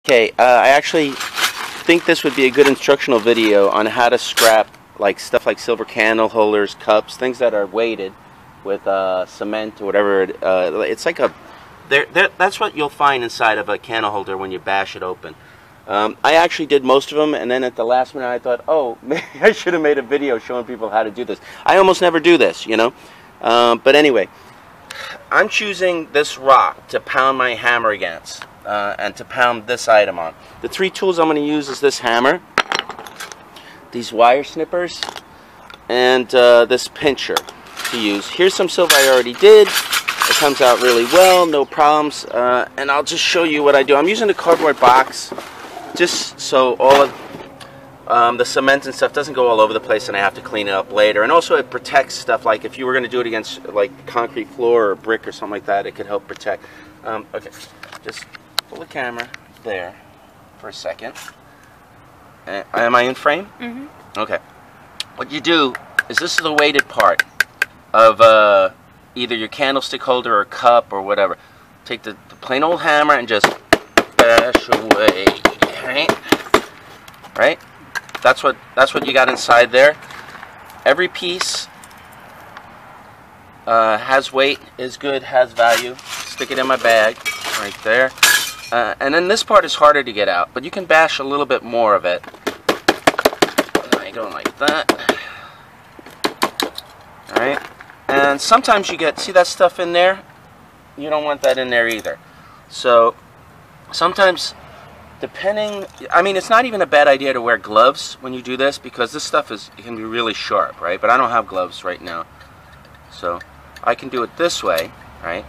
Okay, I actually think this would be a good instructional video on how to scrap like stuff like silver candle holders, cups, things that are weighted with cement or whatever. It's like a that's what you'll find inside of a candle holder when you bash it open. I actually did most of them, and then at the last minute I thought, oh, maybe I should have made a video showing people how to do this. I almost never do this, you know. But anyway, I'm choosing this rock to pound my hammer against. And to pound this item on. The three tools I'm going to use is this hammer, these wire snippers, and this pincher to use. Here's some silver I already did. It comes out really well, no problems. And I'll just show you what I do. I'm using a cardboard box just so all of the cement and stuff doesn't go all over the place and I have to clean it up later. And also it protects stuff, like if you were going to do it against like concrete floor or brick or something like that, it could help protect. Okay, just pull the camera there for a second. Am I in frame? Mm-hmm. Okay. What you do is, this is the weighted part of either your candlestick holder or cup or whatever. Take the plain old hammer and just bash away. Right? That's what you got inside there. Every piece has weight, is good, has value. Stick it in my bag right there. And then this part is harder to get out, but you can bash a little bit more of it. I go like that. Alright? And sometimes you get, see that stuff in there? You don't want that in there either. So, sometimes, depending, I mean, it's not even a bad idea to wear gloves when you do this, because this stuff it can be really sharp, right? But I don't have gloves right now. So, I can do it this way, right?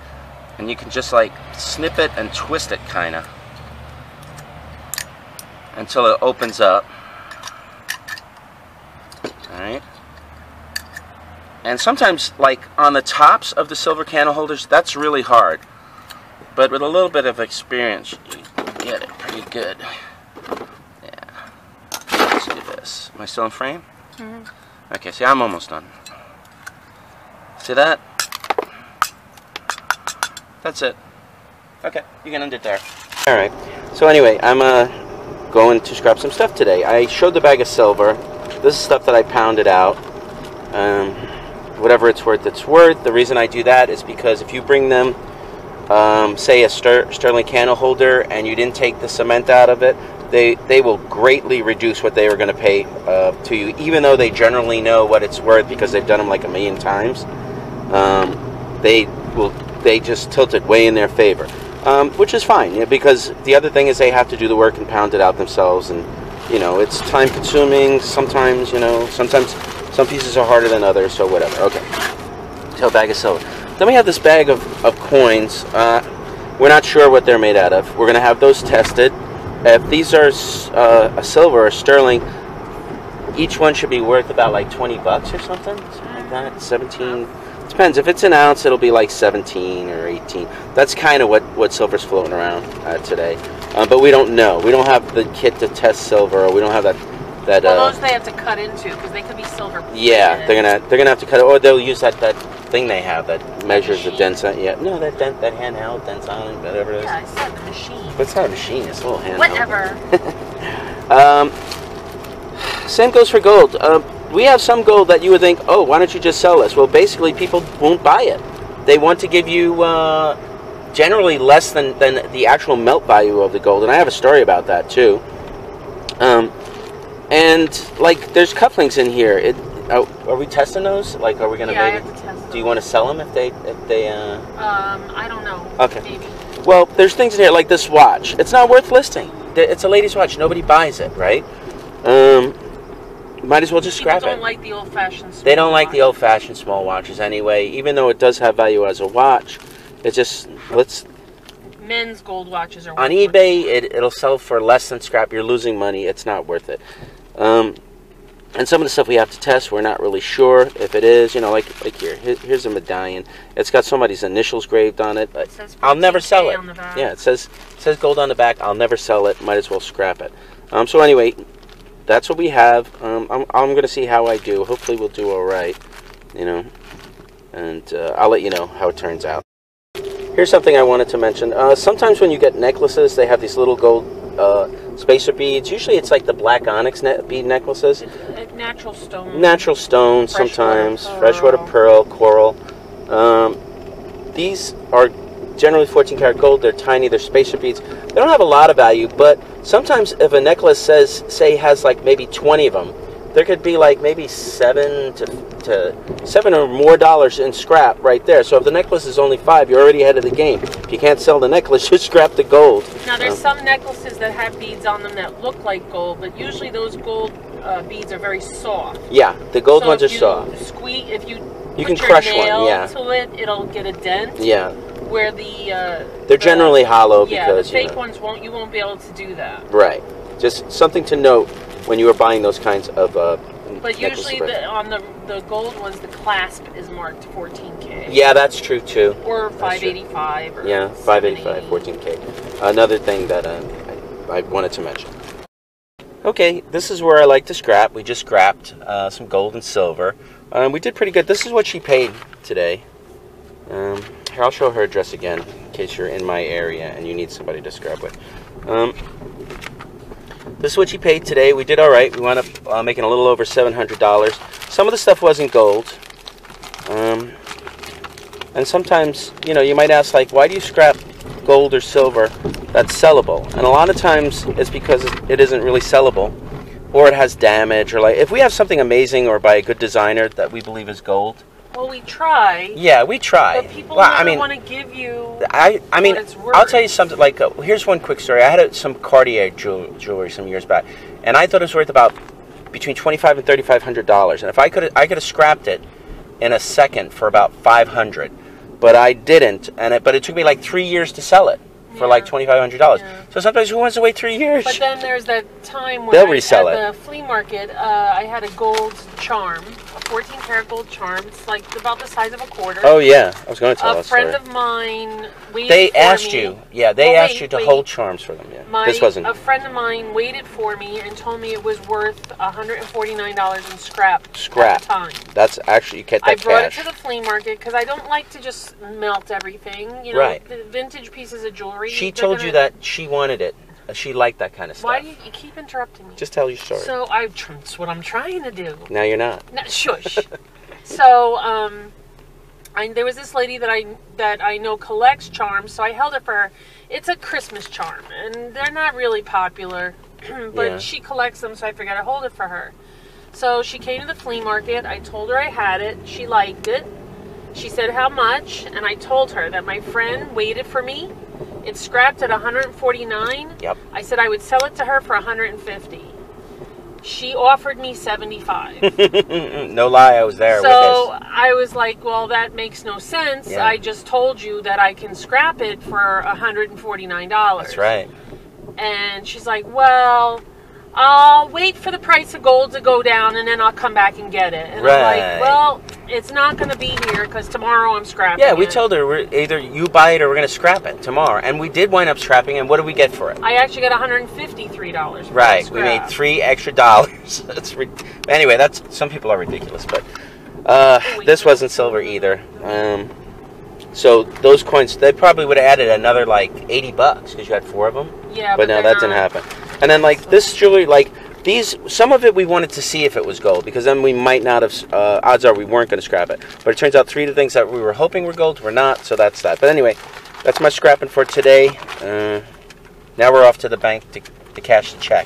And you can just like snip it and twist it kind of until it opens up. Alright. And sometimes, like on the tops of the silver candle holders, that's really hard. But with a little bit of experience, you get it pretty good. Yeah. Let's do this. Am I still in frame? Mm-hmm. Okay, see, I'm almost done. See that? That's it. Okay, you can end it there. Alright, so anyway, I'm going to scrap some stuff today. I showed the bag of silver. This is stuff that I pounded out. Whatever it's worth, it's worth. The reason I do that is because if you bring them, say a sterling candle holder, and you didn't take the cement out of it, they will greatly reduce what they were going to pay to you, even though they generally know what it's worth because they've done them like a million times. They just tilt it way in their favor, which is fine, because the other thing is they have to do the work and pound it out themselves, and you know, it's time consuming. Sometimes, you know, sometimes some pieces are harder than others, so whatever. Okay, so a bag of silver. Then we have this bag of coins. We're not sure what they're made out of. We're going to have those tested. If these are a silver or sterling, each one should be worth about like 20 bucks or something like that. 17. Depends. If it's an ounce, it'll be like 17 or 18. That's kind of what silver's floating around today. But we don't know. We don't have the kit to test silver, or we don't have that. Well, those they have to cut into, because they could be silver plated. Yeah, they're gonna have to cut it, or they'll use that thing they have that measures the density. Yeah, no, that handheld density, whatever it is. Yeah, I said the machine. But it's not a machine. It's a little handheld. Whatever. Same goes for gold. We have some gold that you would think, oh, why don't you just sell this? Well, basically, people won't buy it. They want to give you generally less than the actual melt value of the gold, and I have a story about that too. And like, there's cufflinks in here. Are we testing those? Like, are we gonna maybe? I have to test them. Do you want to sell them if they? I don't know. Okay. Maybe. Well, there's things in here like this watch. It's not worth listing. It's a lady's watch. Nobody buys it, right? Might as well just scrap it. People don't like the old-fashioned small They don't like the old-fashioned small watches anyway, even though it does have value as a watch. It's just, men's gold watches are on eBay, it'll sell for less than scrap. You're losing money. It's not worth it. And some of the stuff we have to test, we're not really sure if it is. You know, like here's a medallion. It's got somebody's initials graved on it. But I'll never sell it. Yeah, it says gold on the back. I'll never sell it. Might as well scrap it. So anyway, that's what we have. I'm going to see how I do. Hopefully we'll do all right, you know, and I'll let you know how it turns out. Here's something I wanted to mention. Sometimes when you get necklaces, they have these little gold spacer beads. Usually it's like the black onyx bead necklaces. Natural stone. Natural stone sometimes. Freshwater pearl, coral. These are generally 14 karat gold. They're tiny. They're spacer beads. They don't have a lot of value, but sometimes if a necklace has like maybe 20 of them, there could be like maybe $7 or more in scrap right there. So if the necklace is only $5, you're already ahead of the game. If you can't sell the necklace, you scrap the gold. Now there's some necklaces that have beads on them that look like gold, but usually those gold beads are very soft. Yeah, the gold ones are soft. If you can crush one, yeah. to it, it'll get a dent. Yeah. Where they're generally hollow yeah, because the fake ones you won't be able to do that. Right. Just something to note when you are buying those kinds of but usually on the gold ones, the clasp is marked 14K. Yeah, that's true too. Or 585. Or yeah, 585, 14K. Another thing that I wanted to mention. Okay, this is where I like to scrap. We just scrapped some gold and silver. We did pretty good. This is what she paid today. Here, I'll show her address again in case you're in my area and you need somebody to scrap with. This is what she paid today. We did all right. We wound up making a little over $700. Some of the stuff wasn't gold. And sometimes, you know, you might ask, like, why do you scrap gold or silver that's sellable? And a lot of times it's because it isn't really sellable, or it has damage, or like if we have something amazing or by a good designer that we believe is gold. Well, we try. Yeah, we try. But people never want to give you. I mean, what it's worth. I'll tell you something. Like, here's one quick story. I had some Cartier jewelry some years back, and I thought it was worth about between $2,500 and $3,500. And if I could have scrapped it in a second for about $500, but I didn't. But it took me like 3 years to sell it for like $2,500. Yeah. So sometimes who wants to wait 3 years? But then there's that time where they'll resell at the flea market, I had a gold charm, a 14 karat gold charm. It's like about the size of a quarter. Oh yeah, I was going to tell that story. A friend of mine waited they for asked me. you, yeah, they asked you to hold charms for them. Yeah, this wasn't. A friend of mine waited for me and told me it was worth $149 in scrap. At the time. That's actually, you get that I brought cash. it to the flea market because I don't like to just melt everything. You know, right. The vintage pieces of jewelry. She told you that she wanted it. She liked that kind of stuff. Why do you keep interrupting me? Just tell your story. So that's what I'm trying to do. Now you're not. No, shush. So there was this lady that I know collects charms, so I held it for her. It's a Christmas charm, and they're not really popular, but she collects them, so I figured I'd hold it for her. So she came to the flea market. I told her I had it. She liked it. She said how much, and I told her that my friend waited for me. It's scrapped at $149. Yep. I said I would sell it to her for $150. She offered me $75. No lie, I was there. So I was like, well, that makes no sense. Yeah. I just told you that I can scrap it for $149. That's right. And she's like, well, I'll wait for the price of gold to go down and then I'll come back and get it. And I'm like, well, it's not going to be here because tomorrow I'm scrapping it. Yeah, we told her either you buy it or we're going to scrap it tomorrow. And we did wind up scrapping, and what did we get for it? I actually got $153 for right, we made $3 extra. That's anyway, some people are ridiculous, but this wasn't silver either. So those coins, they probably would have added another like $80 because you had 4 of them. Yeah, but no, that didn't happen. And then like this jewelry, like some of it we wanted to see if it was gold, because then we might not have, odds are we weren't going to scrap it. But it turns out 3 of the things that we were hoping were gold were not, so that's that. But anyway, that's my scrapping for today. Now we're off to the bank to cash the check.